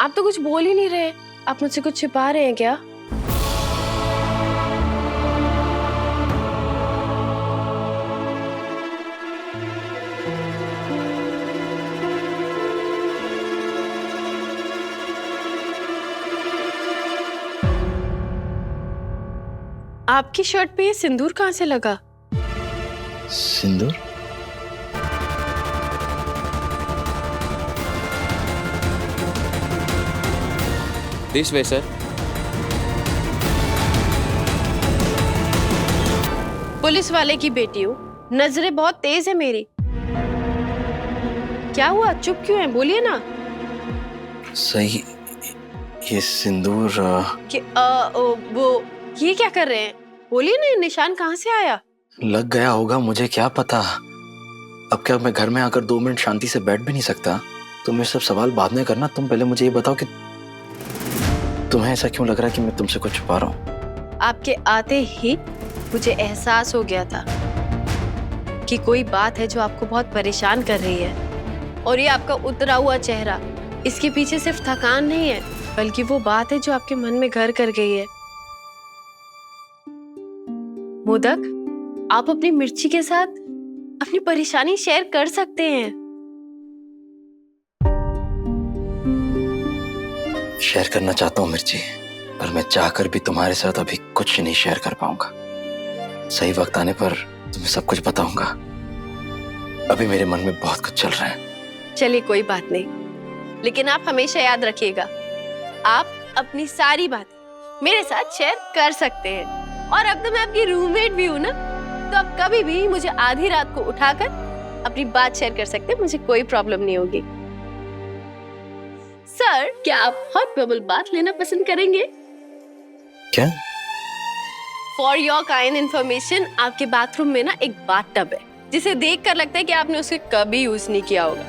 आप तो कुछ बोल ही नहीं रहे। आप मुझसे कुछ छिपा रहे हैं क्या? आपकी शर्ट पे ये सिंदूर कहाँ से लगा? Sindoor? This way sir. Police वाले की बेटी हूँ, नजरें बहुत तेज है मेरी। क्या हुआ, चुप क्यों है? बोलिए ना। सही, ये सिंदूर वो ये क्या कर रहे हैं? बोलिए ना, ये निशान कहाँ से आया? लग गया होगा, मुझे क्या पता। अब क्या मैं घर में आकर 2 मिनट शांति से बैठ भी नहीं सकता? तुम ये सब सवाल बाद में करना। तुम पहले मुझे ये बताओ कि तुम्हें ऐसा क्यों लग रहा है कि मैं तुमसे कुछ छुपा रहा हूँ? आपके आते ही मुझे एहसास हो गया था कि कोई बात है जो आपको बहुत परेशान कर रही है। और ये आपका उतरा हुआ चेहरा, इसके पीछे सिर्फ थकान नहीं है, बल्कि वो बात है जो आपके मन में घर कर गई है। मोदक, आप अपनी मिर्ची के साथ अपनी परेशानी शेयर कर सकते हैं। शेयर करना चाहता हूँ मिर्ची, पर मैं चाहकर भी तुम्हारे साथ अभी कुछ नहीं शेयर कर पाऊंगा। सही वक्त आने पर तुम्हें सब कुछ बताऊंगा। अभी मेरे मन में बहुत कुछ चल रहा है। चलिए कोई बात नहीं, लेकिन आप हमेशा याद रखिएगा, आप अपनी सारी बातें मेरे साथ शेयर कर सकते हैं। और अब तो मैं आपकी रूममेट भी हूँ ना, तो आप कभी भी मुझे आधी रात को उठाकर अपनी बात शेयर कर सकते हैं, मुझे कोई प्रॉब्लम नहीं होगी। सर, क्या आप हॉट बबल बाथ लेना पसंद करेंगे? क्या? फॉर योर काइंड इन्फॉर्मेशन, आपके बाथरूम में ना एक बाथ टब है, जिसे देखकर लगता है कि आपने उसे कभी यूज नहीं किया होगा,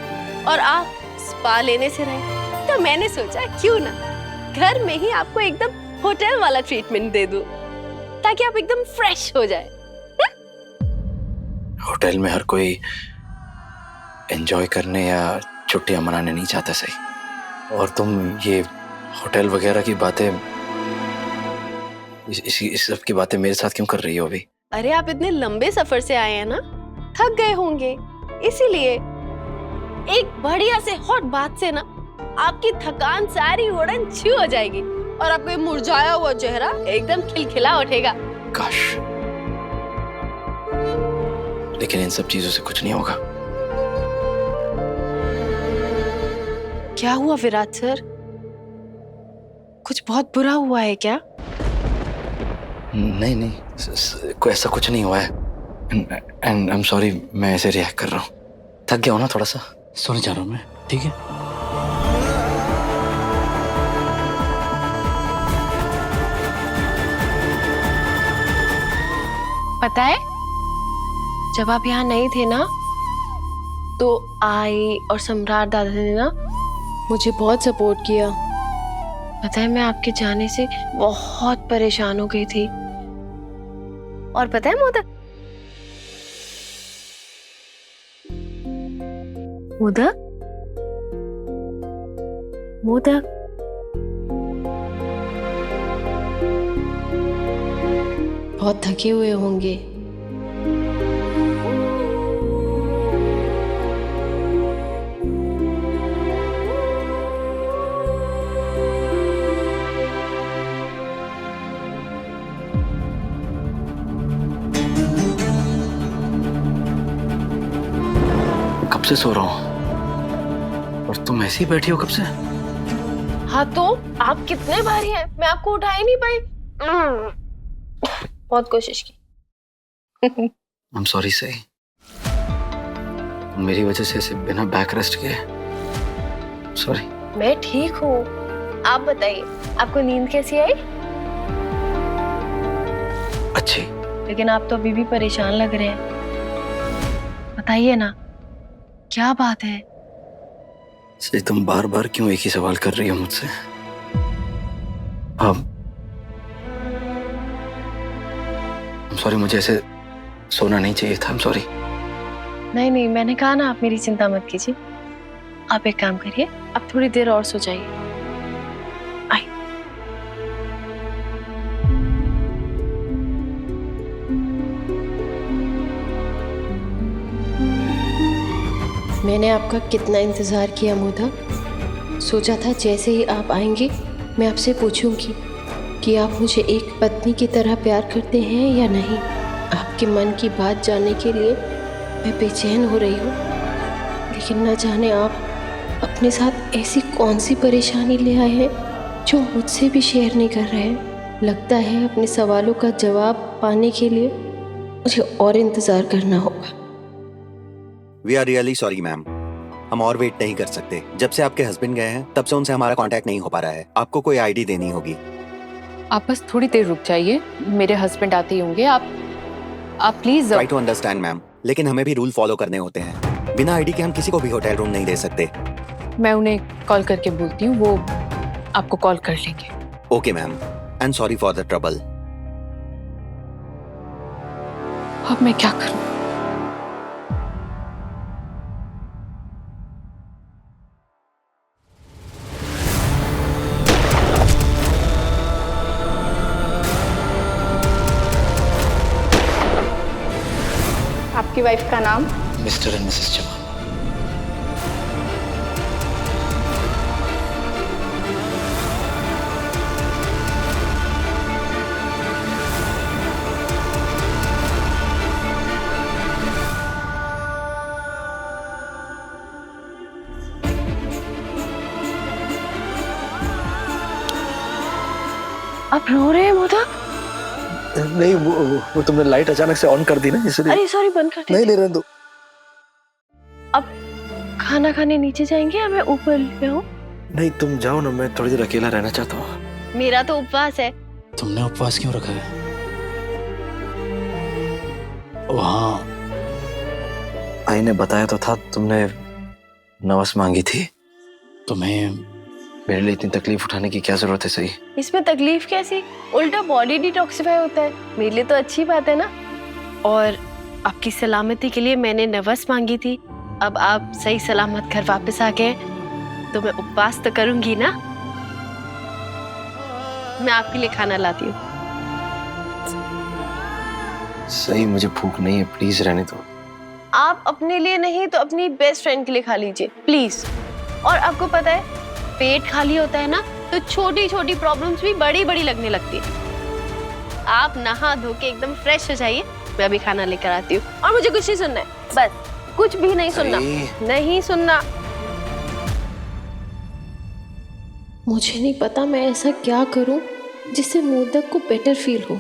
और आप स्पा लेने से रहे। तो मैंने सोचा क्यों ना घर में ही आपको एकदम होटल वाला ट्रीटमेंट दे दूं, ताकि आप एकदम फ्रेश हो जाए। होटल में हर कोई एंजॉय करने या छुट्टियां मनाने नहीं चाहता। सही। और तुम ये होटल वगैरह की बातें, इस सब की बातें मेरे साथ क्यों कर रही हो अभी? अरे आप इतने लंबे सफर से आए हैं ना, थक गए होंगे, इसीलिए एक बढ़िया से हॉट बाथ से ना आपकी थकान सारी उड़न छू हो जाएगी और आपका ये मुरझाया हुआ चेहरा एकदम खिलखिला उठेगा। काश, लेकिन इन सब चीजों से कुछ नहीं होगा। क्या हुआ विराट सर? कुछ बहुत बुरा हुआ है क्या? नहीं नहीं, कोई ऐसा कुछ नहीं हुआ है। एंड आई एम सॉरी, मैं ऐसे रिएक्ट कर रहा हूँ। थक गया हूँ ना थोड़ा सा, सोने जा रहा हूँ मैं। ठीक है? पता है, जब आप यहाँ नहीं थे ना, तो आई और सम्राट दादा ने ना मुझे बहुत सपोर्ट किया। पता है, मैं आपके जाने से बहुत परेशान हो गई थी। और पता है मोदक, मोदक मोदक बहुत थके हुए होंगे। कब से सो रहा हूँ और तुम ऐसे ही बैठी हो कब से? हाँ तो आप कितने भारी हैं, मैं आपको उठा ही नहीं पाई। बहुत कोशिश की। आई एम सॉरी सही, मेरी वजह से ऐसे बिना बैक रेस्ट के। सॉरी। मैं ठीक हूँ, आप बताइए, आपको नींद कैसी आई? अच्छी। लेकिन आप तो अभी भी परेशान लग रहे हैं, बताइए ना क्या बात है? सही, तुम बार बार क्यों एक ही सवाल कर रही हो मुझसे? अब सॉरी, मुझे ऐसे सोना नहीं चाहिए था। सॉरी। नहीं नहीं, मैंने कहा ना, आप मेरी चिंता मत कीजिए। आप एक काम करिए, आप थोड़ी देर और सो जाइए। मैंने आपका कितना इंतज़ार किया मोदक। सोचा था जैसे ही आप आएंगे मैं आपसे पूछूंगी कि आप मुझे एक पत्नी की तरह प्यार करते हैं या नहीं। आपके मन की बात जानने के लिए मैं बेचैन हो रही हूँ, लेकिन न जाने आप अपने साथ ऐसी कौन सी परेशानी ले आए हैं जो मुझसे भी शेयर नहीं कर रहे हैं। लगता है अपने सवालों का जवाब पाने के लिए मुझे और इंतज़ार करना होगा। We are really sorry ma'am, हम और वेट नहीं कर सकते। जब से आपके हस्बैंड गए हैं तब से उनसे हमारा कांटेक्ट नहीं हो पा रहा है। आपको कोई आईडी देनी होगी। आप बस थोड़ी देर रुक जाइए, मेरे हस्बैंड आते ही होंगे। आप please. Try to understand ma'am, लेकिन हमें भी रूल फॉलो करने होते हैं। बिना आईडी के हम किसी को भी होटल रूम नहीं दे सकते। मैं उन्हें कॉल करके बोलती हूँ, वो आपको कॉल कर लेंगे। Okay ma'am, and sorry for the trouble. अब मैं क्या करूँ? आपकी वाइफ का नाम? Mr and Mrs Chauhan. आप रो रहे हैं मोदक? नहीं, वो तुमने लाइट अचानक से ऑन कर दी ना, इसलिए। अरे सॉरी, बंद कर नहीं दीजिए। नहीं, रहने दो। अब खाना खाने नीचे जाएंगे या मैं ऊपर ले आऊं? नहीं, तुम जाओ ना, मैं थोड़ी देर अकेला रहना चाहता हूँ। मेरा तो उपवास है। तुमने उपवास क्यों रखा है? ओ हाँ, आई ने बताया तो था, तुमने नवस मांगी थी। तुम्हें मेरे लिए इतनी तकलीफ उठाने की क्या जरूरत है? सही, इसमें तकलीफ कैसी? उल्टा बॉडी डिटॉक्सिफाई होता है, मेरे लिए तो अच्छी बात है ना। और आपकी सलामती के लिए मैंने नवस मांगी थी। अब आप सही सलामत घर वापस आ गए तो मैं उपवास तो करूंगी ना। मैं आपके लिए खाना लाती हूँ। सही, मुझे भूख नहीं है, प्लीज रहने दो। आप अपने लिए नहीं तो अपनी बेस्ट फ्रेंड के लिए खा लीजिए प्लीज। और आपको पता है, पेट खाली होता है ना तो छोटी छोटी प्रॉब्लम्स भी बड़ी बड़ी लगने लगती है। आप नहा धो के एकदम फ्रेश हो जाइए, मैं अभी खाना लेकर आती हूँ। और मुझे कुछ नहीं सुनना है, बस कुछ भी नहीं सुनना, नहीं सुनना। मुझे नहीं पता मैं ऐसा क्या करूं जिससे मोदक को बेटर फील हो।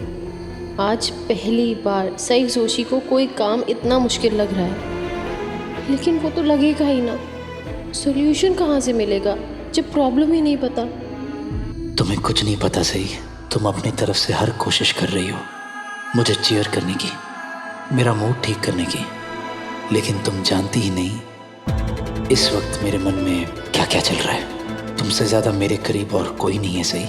आज पहली बार सही जोशी को कोई काम इतना मुश्किल लग रहा है, लेकिन वो तो लगेगा ही ना। सॉल्यूशन कहाँ से मिलेगा जब प्रॉब्लम ही नहीं पता? तुम्हें कुछ नहीं पता सही। तुम अपनी तरफ से हर कोशिश कर रही हो मुझे चीयर करने की, मेरा मूड ठीक करने की, लेकिन तुम जानती ही नहीं इस वक्त मेरे मन में क्या क्या चल रहा है। तुमसे ज्यादा मेरे करीब और कोई नहीं है सही।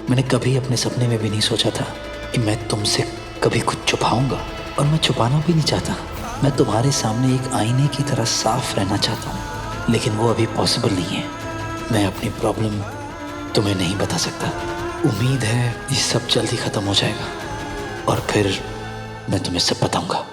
मैंने कभी अपने सपने में भी नहीं सोचा था कि मैं तुमसे कभी कुछ छुपाऊंगा, और मैं छुपाना भी नहीं चाहता। मैं तुम्हारे सामने एक आईने की तरह साफ रहना चाहता हूँ, लेकिन वो अभी पॉसिबल नहीं है। मैं अपनी प्रॉब्लम तुम्हें नहीं बता सकता। उम्मीद है ये सब जल्दी खत्म हो जाएगा और फिर मैं तुम्हें सब बताऊंगा।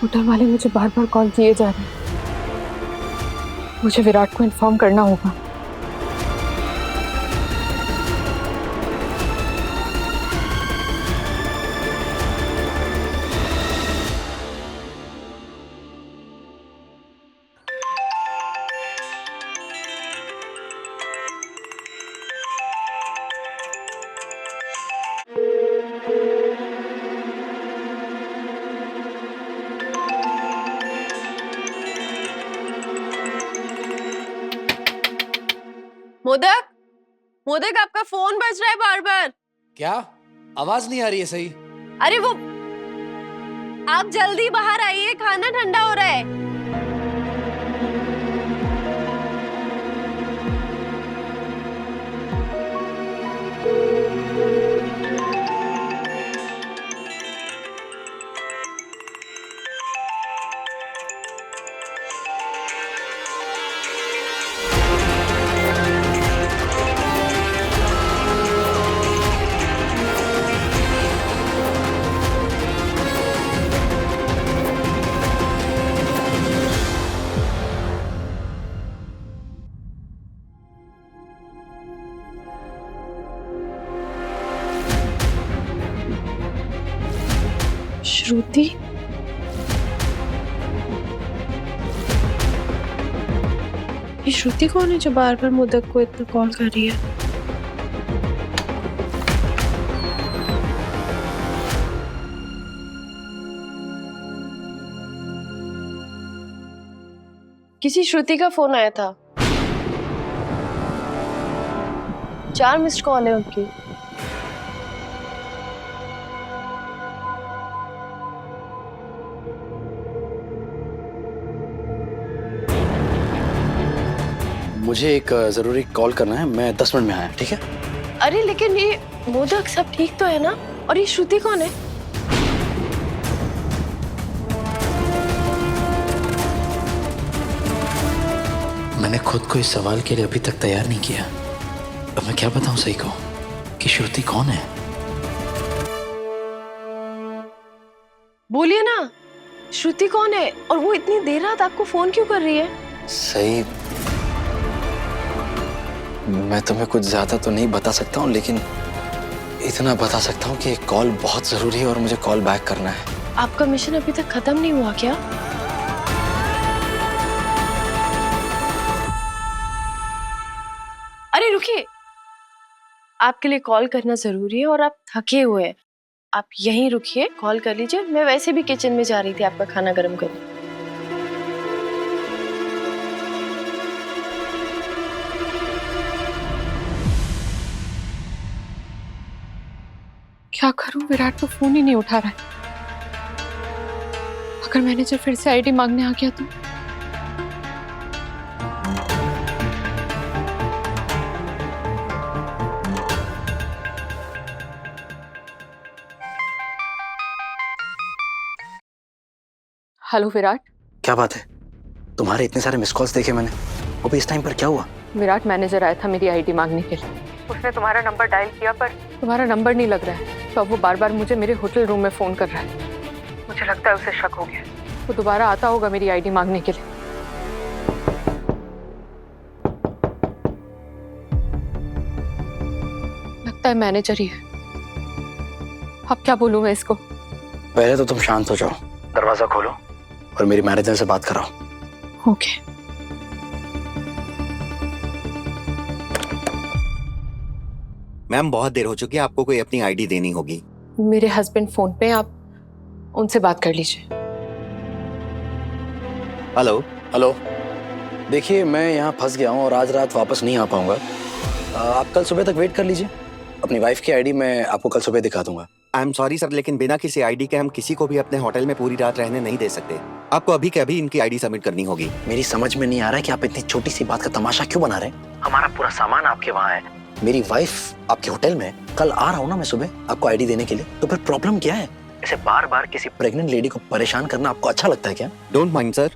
होटल वाले मुझे बार बार कॉल किए जा रहे हैं। मुझे विराट को इन्फॉर्म करना होगा। मोदक, मोदक आपका फोन बज रहा है बार बार। क्या आवाज नहीं आ रही है? सही, अरे वो, आप जल्दी बाहर आइए, खाना ठंडा हो रहा है। श्रुति? ये श्रुति कौन है जो बार बार मोदक को इतना कॉल कर रही है? किसी श्रुति का फोन आया था। 4 मिस्ड कॉल है उनकी। मुझे एक जरूरी कॉल करना है, मैं 10 मिनट में आया, ठीक है? अरे लेकिन ये मोदक सब ठीक तो है ना? और ये श्रुति कौन है? मैंने खुद को इस सवाल के लिए अभी तक तैयार नहीं किया। अब मैं क्या बताऊं सही को कि श्रुति कौन है? बोलिए ना, श्रुति कौन है? और वो इतनी देर रात आपको फोन क्यों कर रही है? सही, मैं तुम्हें कुछ ज्यादा तो नहीं बता सकता हूँ, लेकिन इतना बता सकता हूँ कि एक कॉल बहुत जरूरी है और मुझे कॉल बैक करना है। आपका मिशन अभी तक खत्म नहीं हुआ क्या? अरे रुकिए, आपके लिए कॉल करना जरूरी है और आप थके हुए हैं। आप यहीं रुकिए, कॉल कर लीजिए। मैं वैसे भी किचन में जा रही थी आपका खाना गर्म करने। क्या करूं? विराट तो फोन ही नहीं उठा रहा है। अगर मैनेजर फिर से आईडी मांगने आ गया तो? हेलो विराट। क्या बात है? तुम्हारे इतने सारे मिस कॉल्स देखे मैंने, वो भी इस टाइम पर। क्या हुआ? विराट, मैनेजर आया था मेरी आईडी मांगने के लिए। उसने तुम्हारा नंबर डायल किया पर तुम्हारा नंबर नहीं लग रहा है, तो अब वो बार बार मुझे मेरे होटल रूम में फोन कर रहा है। मुझे लगता है उसे शक हो गया। वो दोबारा आता होगा मेरी आईडी मांगने के लिए। लगता है मैनेजर ही है। अब क्या बोलूं मैं इसको? पहले तो तुम शांत हो जाओ, दरवाजा खोलो और मेरी मैनेजर से बात कराओ। ओके। मैम बहुत देर हो चुकी है, आपको कोई अपनी आईडी देनी होगी। मेरे हस्बैंड फोन पे, आप उनसे बात कर लीजिए। हेलो। हेलो, देखिए मैं यहाँ फंस गया हूँ और आज रात वापस नहीं आ पाऊंगा। आप कल सुबह तक वेट कर लीजिए। अपनी वाइफ की आईडी मैं आपको कल सुबह दिखा दूंगा। आई एम सॉरी सर, लेकिन बिना किसी आईडी के हम किसी को भी अपने होटल में पूरी रात रहने नहीं दे सकते। आपको अभी के अभी इनकी आईडी सबमिट करनी होगी। मेरी समझ में नहीं आ रहा है कि आप इतनी छोटी सी बात का तमाशा क्यों बना रहे हैं। हमारा पूरा सामान आपके वहाँ है, मेरी वाइफ आपके होटल में। कल आ रहा हूँ ना मैं सुबह आपको आईडी देने के लिए, तो फिर प्रॉब्लम क्या है? ऐसे बार बार किसी प्रेग्नेंट लेडी को परेशान करना आपको अच्छा लगता है क्या? डोंट माइंड सर,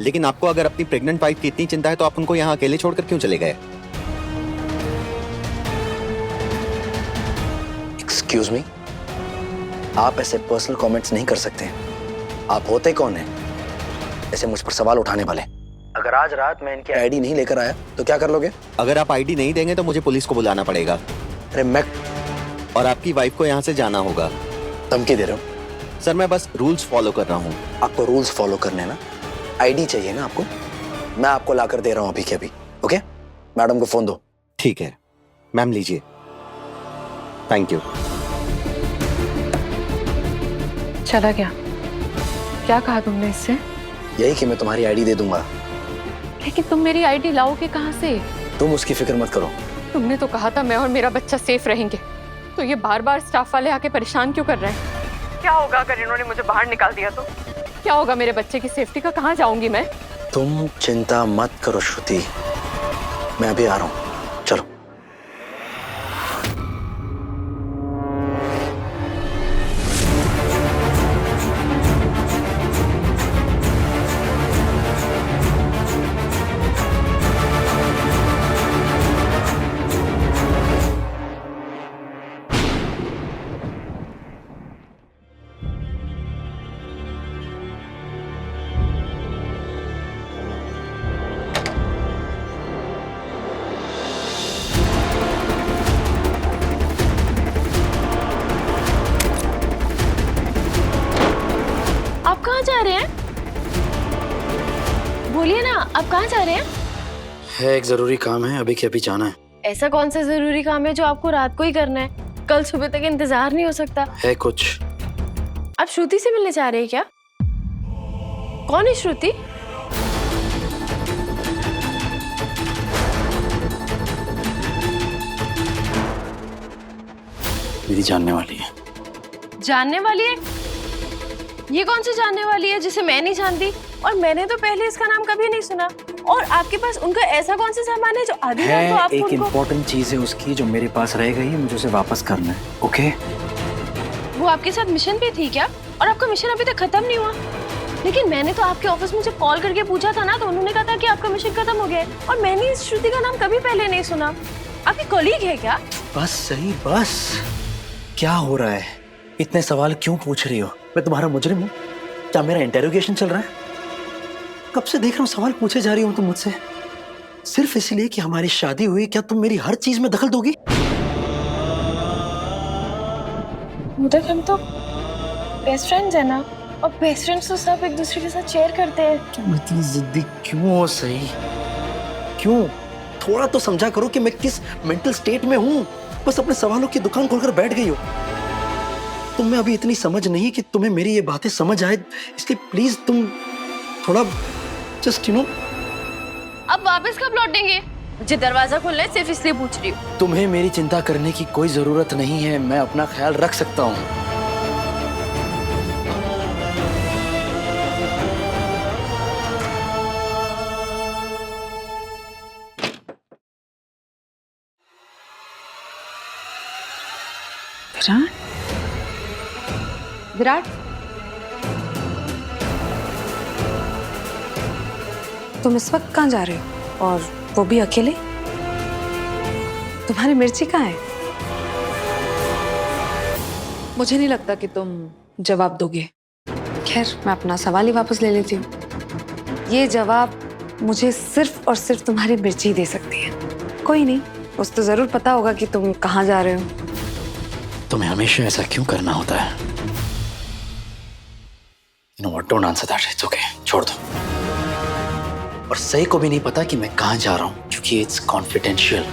लेकिन आपको अगर अपनी प्रेग्नेंट वाइफ की इतनी चिंता है तो आप उनको यहाँ अकेले छोड़कर क्यों चले गए? एक्सक्यूज मी, आप ऐसे पर्सनल कमेंट्स नहीं कर सकते। आप होते कौन हैं ऐसे मुझ पर सवाल उठाने वाले? अगर आज रात मैं इनकी आईडी नहीं लेकर आया तो क्या कर लोगे? अगर आप आईडी नहीं देंगे तो मुझे पुलिस को बुलाना पड़ेगा। अरे मैं, और आपकी वाइफ को यहाँ से जाना होगा। धमकी दे रहे हो? सर मैं बस रूल्स फॉलो कर रहा हूँ। आपको रूल्स फॉलो करने ना, आईडी चाहिए ना आपको, मैं आपको लाकर दे रहा हूँ अभी के अभी। ओके, मैडम को फोन दो। ठीक है मैम, लीजिए। Thank you. चला गया? क्या कहा तुमने इससे? यही कि मैं तुम्हारी आईडी दे दूंगा। लेकिन तुम मेरी आईडी लाओगे कहाँ से? तुम उसकी फिक्र मत करो। तुमने तो कहा था मैं और मेरा बच्चा सेफ रहेंगे, तो ये बार बार स्टाफ वाले आके परेशान क्यों कर रहे हैं? क्या होगा अगर इन्होंने मुझे बाहर निकाल दिया तो? क्या होगा मेरे बच्चे की सेफ्टी का? कहाँ जाऊंगी मैं? तुम चिंता मत करो श्रुति, मैं अभी आ रहा हूँ, चलो। आप कहाँ जा रहे हैं? है एक जरूरी काम है, अभी के अभी जाना है। ऐसा कौन सा जरूरी काम है जो आपको रात को ही करना है? कल सुबह तक इंतजार नहीं हो सकता। है कुछ। आप श्रुति से मिलने जा रहे हैं क्या? कौन है श्रुति? मेरी जानने वाली है। जानने वाली है? ये कौन सी जानने वाली है जिसे मैं नहीं जानती? और मैंने तो पहले इसका नाम कभी नहीं सुना। और आपके पास उनका ऐसा कौन सा सामान है जो आधी रात को आपको एक उनको... इम्पोर्टेंट चीज है उसकी जो मेरे पास रह गई है, मुझे उसे वापस करना है। ओके? वो आपके साथ मिशन पे थी क्या? और आपका मिशन अभी तक खत्म नहीं हुआ? लेकिन मैंने तो आपके ऑफिस में जब कॉल करके पूछा था ना, तो उन्होंने कहा था कि आपका मिशन खत्म हो गया है। और मैंने इस श्रुति का नाम कभी पहले नहीं सुना। आपकी कॉलीग है क्या? बस सही, बस। क्या हो रहा है? इतने सवाल क्यों पूछ रही हो? मैं तुम्हारा मुजरिम हूँ? क्या मेरा इंटेरोगेशन चल रहा है? कब से देख रहा हूँ सवाल पूछे जा रही हो तुम मुझसे, सिर्फ इसलिए कि हमारी शादी हुई। क्या तुम मेरी हर चीज में दखल दोगी? मुझे हम तो बेस्ट फ्रेंड्स है ना, और बेस्ट फ्रेंड्स तो सब एक दूसरे के साथ शेयर करते हैं। तुम इतनी जिद्दी क्यों हो? सही क्यों? थोड़ा तो समझा करो कि मैं किस मेंटल स्टेट में हूँ। बस अपने सवालों की दुकान खोलकर बैठ गई हो। तुम में अभी इतनी समझ नहीं कि तुम्हें मेरी ये बातें समझ आए, इसलिए प्लीज तुम थोड़ा जस्ट अब वापस कब लौटेंगे? मुझे दरवाजा खोलना है, सिर्फ इसलिए पूछ रही हूँ। तुम्हें मेरी चिंता करने की कोई जरूरत नहीं है। मैं अपना ख्याल रख सकता हूँ। विराट, तुम इस वक्त कहाँ जा रहे हो, और वो भी अकेले? तुम्हारी मिर्ची कहाँ है? मुझे नहीं लगता कि तुम जवाब दोगे। खैर, मैं अपना सवाल ही वापस ले लेती हूँ। ये जवाब मुझे सिर्फ और सिर्फ तुम्हारी मिर्ची दे सकती है। कोई नहीं, उस तो जरूर पता होगा कि तुम कहाँ जा रहे हो। तुम्हें हमेशा ऐसा क्यों करना होता है? You know what? Don't answer that. It's okay. छोड़ दो। और सही को भी नहीं पता कि मैं कहाँ जा रहा हूँ, क्योंकि it's confidential.